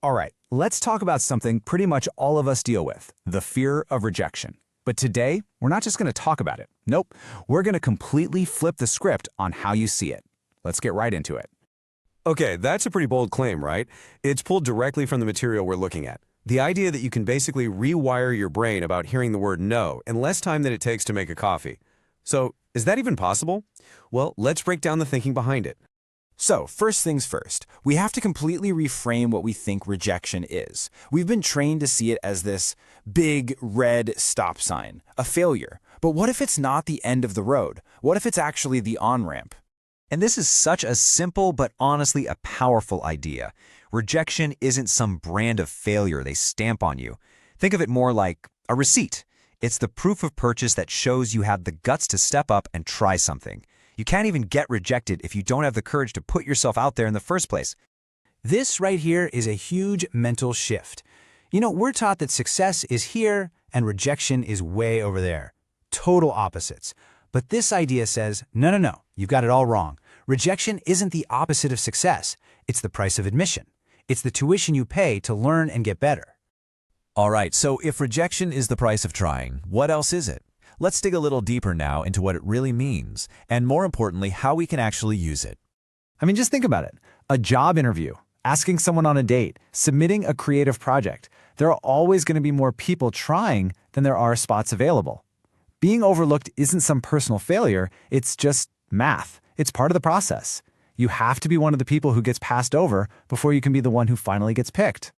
All right, let's talk about something pretty much all of us deal with, the fear of rejection. But today, we're not just going to talk about it. Nope, we're going to completely flip the script on how you see it. Let's get right into it. Okay, that's a pretty bold claim, right? It's pulled directly from the material we're looking at. The idea that you can basically rewire your brain about hearing the word no in less time than it takes to make a coffee. So, is that even possible? Well, let's break down the thinking behind it. So, first things first, we have to completely reframe what we think rejection is. We've been trained to see it as this big red stop sign, a failure. But what if it's not the end of the road? What if it's actually the on-ramp? And this is such a simple but honestly a powerful idea. Rejection isn't some brand of failure they stamp on you. Think of it more like a receipt. It's the proof of purchase that shows you have the guts to step up and try something. You can't even get rejected if you don't have the courage to put yourself out there in the first place. This right here is a huge mental shift. You know, we're taught that success is here and rejection is way over there. Total opposites. But this idea says, no, you've got it all wrong. Rejection isn't the opposite of success. It's the price of admission. It's the tuition you pay to learn and get better. All right, so if rejection is the price of trying, what else is it? Let's dig a little deeper now into what it really means, and more importantly, how we can actually use it. I mean, just think about it. A job interview, asking someone on a date, submitting a creative project. There are always going to be more people trying than there are spots available. Being overlooked isn't some personal failure, it's just math. It's part of the process. You have to be one of the people who gets passed over before you can be the one who finally gets picked.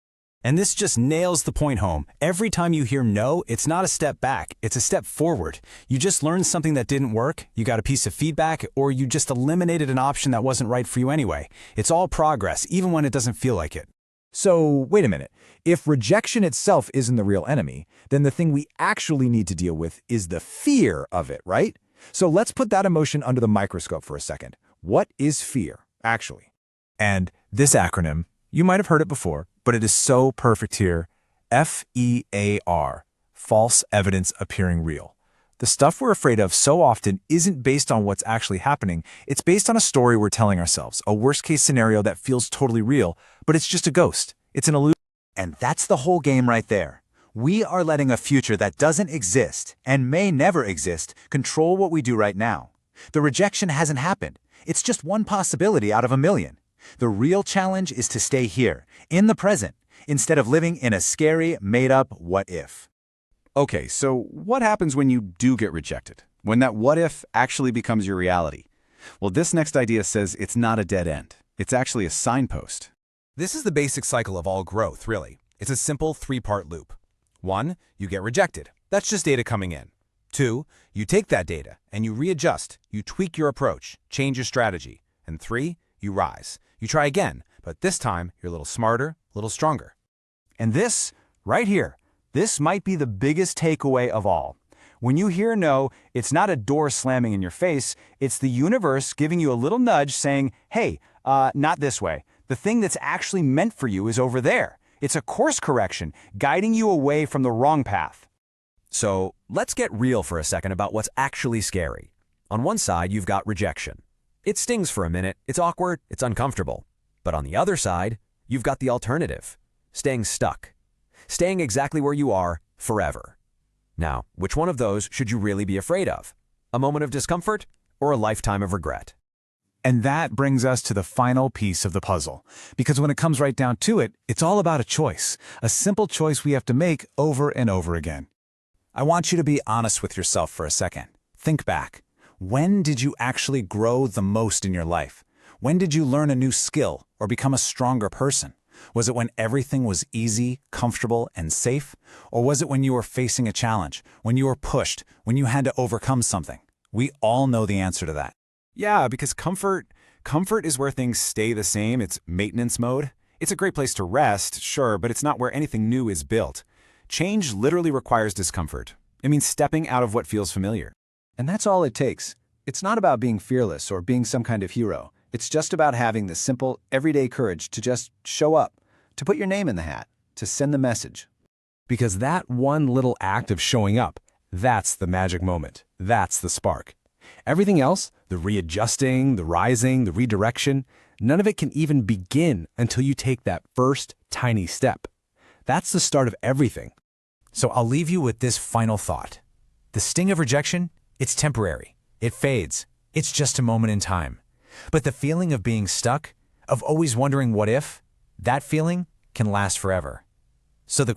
And this just nails the point home. Every time you hear no, it's not a step back, it's a step forward. You just learned something that didn't work, you got a piece of feedback, or you just eliminated an option that wasn't right for you anyway. It's all progress, even when it doesn't feel like it. So, wait a minute. If rejection itself isn't the real enemy, then the thing we actually need to deal with is the fear of it, right? So let's put that emotion under the microscope for a second. What is fear, actually? And this acronym, you might have heard it before, but it is so perfect here. FEAR, false evidence appearing real. The stuff we're afraid of so often isn't based on what's actually happening. It's based on a story we're telling ourselves, a worst-case scenario that feels totally real, but it's just a ghost. It's an illusion. And that's the whole game right there. We are letting a future that doesn't exist, and may never exist, control what we do right now. The rejection hasn't happened. It's just one possibility out of a million. The real challenge is to stay here, in the present, instead of living in a scary, made-up what-if. Okay, so what happens when you do get rejected? When that what-if actually becomes your reality? Well, this next idea says it's not a dead end. It's actually a signpost. This is the basic cycle of all growth, really. It's a simple three-part loop. 1, you get rejected. That's just data coming in. 2, you take that data and you readjust, you tweak your approach, change your strategy. And 3, you rise. You try again, but this time you're a little smarter, a little stronger. And this, right here, this might be the biggest takeaway of all. When you hear no, it's not a door slamming in your face, it's the universe giving you a little nudge saying, hey, not this way. The thing that's actually meant for you is over there. It's a course correction, guiding you away from the wrong path. So let's get real for a second about what's actually scary. On one side, you've got rejection. It stings for a minute, it's awkward, it's uncomfortable. But on the other side, you've got the alternative, staying stuck. Staying exactly where you are forever. Now, which one of those should you really be afraid of? A moment of discomfort or a lifetime of regret? And that brings us to the final piece of the puzzle. Because when it comes right down to it, it's all about a choice. A simple choice we have to make over and over again. I want you to be honest with yourself for a second. Think back. When did you actually grow the most in your life? When did you learn a new skill or become a stronger person? Was it when everything was easy, comfortable, and safe? Or was it when you were facing a challenge, when you were pushed, when you had to overcome something? We all know the answer to that. Yeah, because comfort is where things stay the same. It's maintenance mode. It's a great place to rest, sure, but it's not where anything new is built. Change literally requires discomfort. It means stepping out of what feels familiar. And that's all it takes. It's not about being fearless or being some kind of hero. It's just about having the simple, everyday courage to just show up, to put your name in the hat, to send the message. Because that one little act of showing up, that's the magic moment. That's the spark. Everything else, the readjusting, the rising, the redirection, None of it can even begin until you take that first tiny step. That's the start of everything. So I'll leave you with this final thought. The sting of rejection, it's temporary. It fades. It's just a moment in time. But the feeling of being stuck, of always wondering what if, that feeling can last forever. So the